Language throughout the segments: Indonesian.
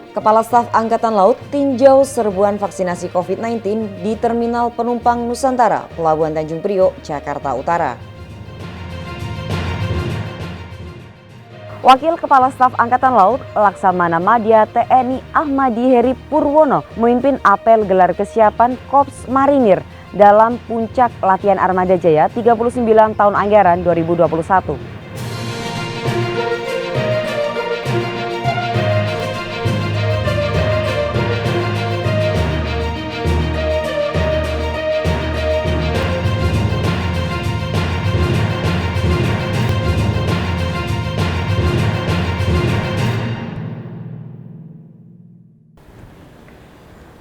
Kepala Staf Angkatan Laut tinjau serbuan vaksinasi COVID-19 di Terminal Penumpang Nusantara, Pelabuhan Tanjung Priok, Jakarta Utara. Wakil Kepala Staf Angkatan Laut Laksamana Madya TNI Ahmadi Heri Purwono memimpin apel gelar kesiapan Korps Marinir dalam puncak latihan Armada Jaya 39 tahun anggaran 2021.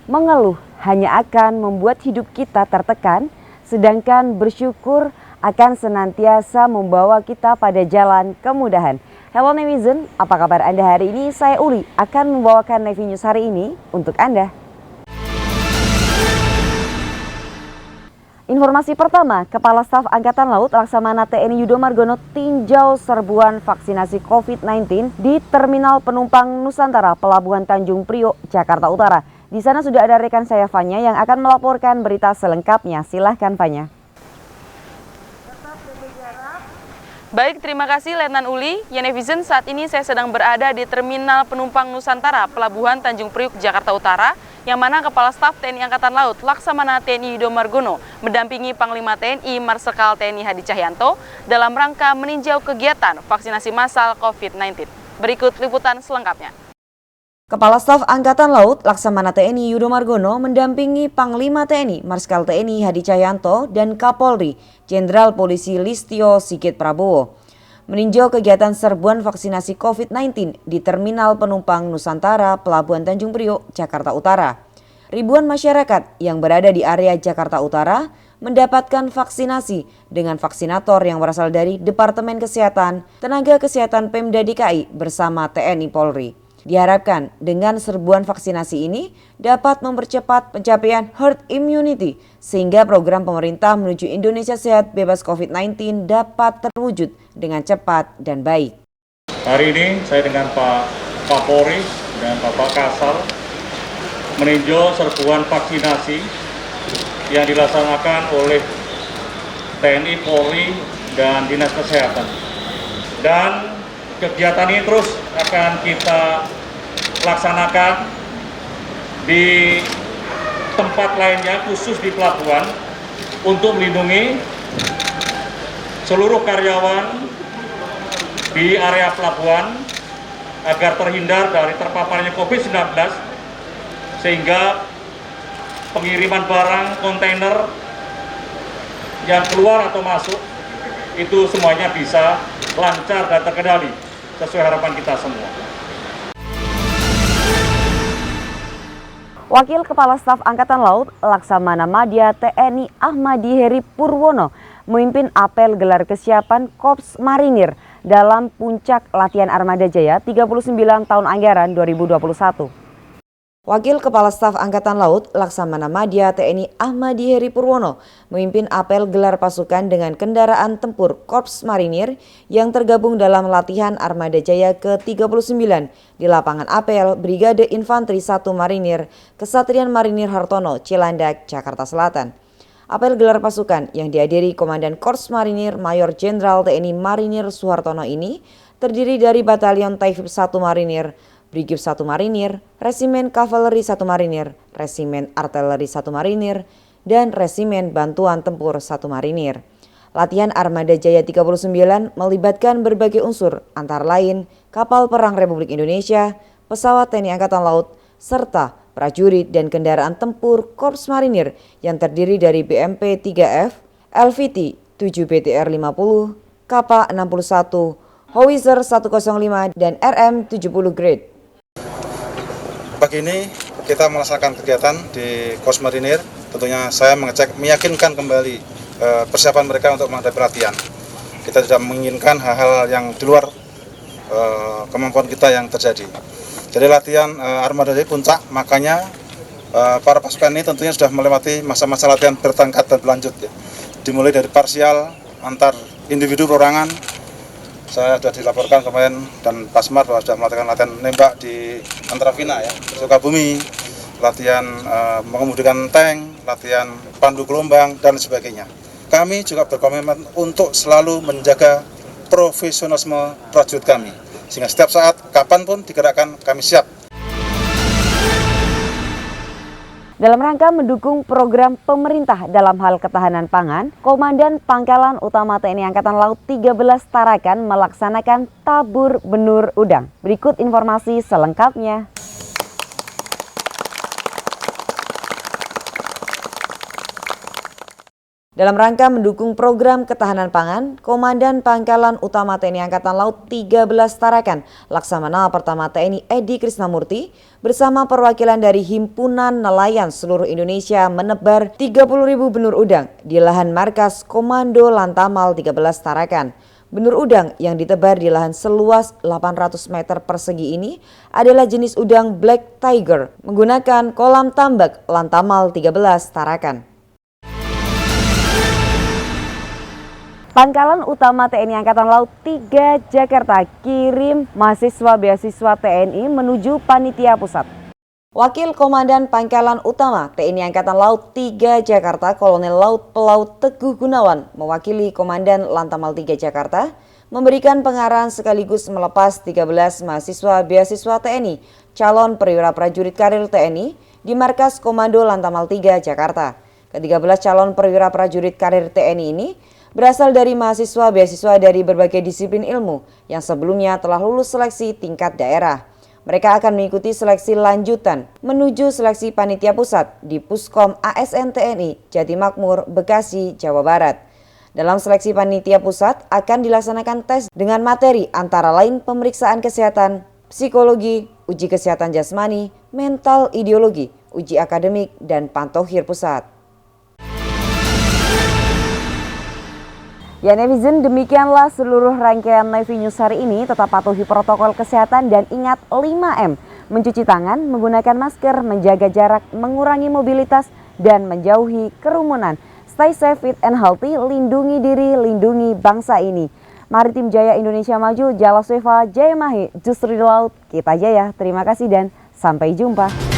Mengeluh hanya akan membuat hidup kita tertekan, sedangkan bersyukur akan senantiasa membawa kita pada jalan kemudahan. Hello netizen, apa kabar Anda hari ini? Saya Uli akan membawakan Nevi News hari ini untuk Anda. Informasi pertama, Kepala Staf Angkatan Laut Laksamana TNI Yudo Margono tinjau serbuan vaksinasi COVID-19 di Terminal Penumpang Nusantara, Pelabuhan Tanjung Priok, Jakarta Utara. Di sana sudah ada rekan saya Fanya yang akan melaporkan berita selengkapnya. Silahkan Fanya. Baik, terima kasih Letnan Uli. Yenevision, saat ini saya sedang berada di Terminal Penumpang Nusantara, Pelabuhan Tanjung Priok, Jakarta Utara, yang mana Kepala Staf TNI Angkatan Laut Laksamana TNI Yudo Margono mendampingi Panglima TNI Marsikal TNI Hadi Cahyanto dalam rangka meninjau kegiatan vaksinasi massal COVID-19. Berikut liputan selengkapnya. Kepala Staf Angkatan Laut Laksamana TNI Yudo Margono mendampingi Panglima TNI Marsikal TNI Hadi Cahyanto dan Kapolri Jenderal Polisi Listio Sigit Prabowo meninjau kegiatan serbuan vaksinasi COVID-19 di Terminal Penumpang Nusantara, Pelabuhan Tanjung Priok, Jakarta Utara. Ribuan masyarakat yang berada di area Jakarta Utara mendapatkan vaksinasi dengan vaksinator yang berasal dari Departemen Kesehatan, Tenaga Kesehatan Pemda DKI bersama TNI Polri. Diharapkan dengan serbuan vaksinasi ini dapat mempercepat pencapaian herd immunity sehingga program pemerintah menuju Indonesia sehat bebas COVID-19 dapat terwujud dengan cepat dan baik. Hari ini saya dengan Pak Kapolri dan Bapak Kasal meninjau serbuan vaksinasi yang dilaksanakan oleh TNI, Polri, dan Dinas Kesehatan. Dan kegiatan ini terus akan kita laksanakan di tempat lainnya, khusus di pelabuhan, untuk melindungi seluruh karyawan di area pelabuhan agar terhindar dari terpaparnya COVID-19, sehingga pengiriman barang kontainer yang keluar atau masuk itu semuanya bisa lancar dan terkendali sesuai harapan kita semua. Wakil Kepala Staf Angkatan Laut Laksamana Madya TNI Ahmadi Heri Purwono memimpin apel gelar kesiapan Korps Marinir dalam puncak latihan Armada Jaya 39 tahun anggaran 2021. Wakil Kepala Staf Angkatan Laut Laksamana Madya TNI Ahmadi Heri Purwono memimpin apel gelar pasukan dengan kendaraan tempur Korps Marinir yang tergabung dalam latihan Armada Jaya ke-39 di lapangan apel Brigade Infanteri 1 Marinir Kesatrian Marinir Hartono, Cilandak, Jakarta Selatan. Apel gelar pasukan yang dihadiri Komandan Korps Marinir Mayor Jenderal TNI Marinir Suhartono ini terdiri dari Batalion Taifib 1 Marinir, Brigif 1 Marinir, Resimen Kavaleri 1 Marinir, Resimen Artileri 1 Marinir, dan Resimen Bantuan Tempur 1 Marinir. Latihan Armada Jaya 39 melibatkan berbagai unsur, antara lain kapal perang Republik Indonesia, pesawat TNI Angkatan Laut, serta prajurit dan kendaraan tempur Korps Marinir yang terdiri dari BMP 3F, LVT 7 BTR 50, Kappa 61, Howitzer 105, dan RM 70 Grade. Pagi ini kita melaksanakan kegiatan di Korps Marinir. Tentunya saya meyakinkan kembali persiapan mereka untuk menghadapi latihan. Kita tidak menginginkan hal-hal yang di luar kemampuan kita yang terjadi. Jadi latihan Armada Jaya puncak, makanya para pasukan ini tentunya sudah melewati masa-masa latihan bertengkat dan berlanjut ya. Dimulai dari parsial antar individu perorangan, Saya sudah dilaporkan kemarin dan Pasmar bahwa sudah melakukan latihan nembak di Antravina ya, Sukabumi, latihan mengemudikan tank, latihan pandu gelombang dan sebagainya. Kami juga berkomitmen untuk selalu menjaga profesionalisme prajurit kami, sehingga setiap saat kapanpun digerakkan kami siap. Dalam rangka mendukung program pemerintah dalam hal ketahanan pangan, Komandan Pangkalan Utama TNI Angkatan Laut 13 Tarakan melaksanakan tabur benur udang. Berikut informasi selengkapnya. Dalam rangka mendukung program ketahanan pangan, Komandan Pangkalan Utama TNI Angkatan Laut 13 Tarakan, Laksamana Pertama TNI Edi Krisnamurti, bersama perwakilan dari Himpunan Nelayan seluruh Indonesia menebar 30.000 benur udang di lahan markas Komando Lantamal 13 Tarakan. Benur udang yang ditebar di lahan seluas 800 meter persegi ini adalah jenis udang Black Tiger menggunakan kolam tambak Lantamal 13 Tarakan. Pangkalan Utama TNI Angkatan Laut 3 Jakarta kirim mahasiswa beasiswa TNI menuju Panitia Pusat. Wakil Komandan Pangkalan Utama TNI Angkatan Laut 3 Jakarta Kolonel Laut Pelaut Teguh Gunawan mewakili Komandan Lantamal 3 Jakarta memberikan pengarahan sekaligus melepas 13 mahasiswa beasiswa TNI calon perwira prajurit karir TNI di markas Komando Lantamal 3 Jakarta. Ke-13 calon perwira prajurit karir TNI ini berasal dari mahasiswa beasiswa dari berbagai disiplin ilmu yang sebelumnya telah lulus seleksi tingkat daerah. Mereka akan mengikuti seleksi lanjutan menuju seleksi Panitia Pusat di Puskom ASN TNI Jatimakmur, Bekasi, Jawa Barat. Dalam seleksi Panitia Pusat akan dilaksanakan tes dengan materi antara lain pemeriksaan kesehatan, psikologi, uji kesehatan jasmani, mental ideologi, uji akademik, dan pantauhir pusat. Ya netizen, demikianlah seluruh rangkaian Navy News hari ini. Tetap patuhi protokol kesehatan dan ingat 5M. Mencuci tangan, menggunakan masker, menjaga jarak, mengurangi mobilitas, dan menjauhi kerumunan. Stay safe, fit and healthy, lindungi diri, lindungi bangsa ini. Maritim Jaya Indonesia Maju, Jala Sweva, Jaya Mahi, justru di laut, kita jaya. Terima kasih dan sampai jumpa.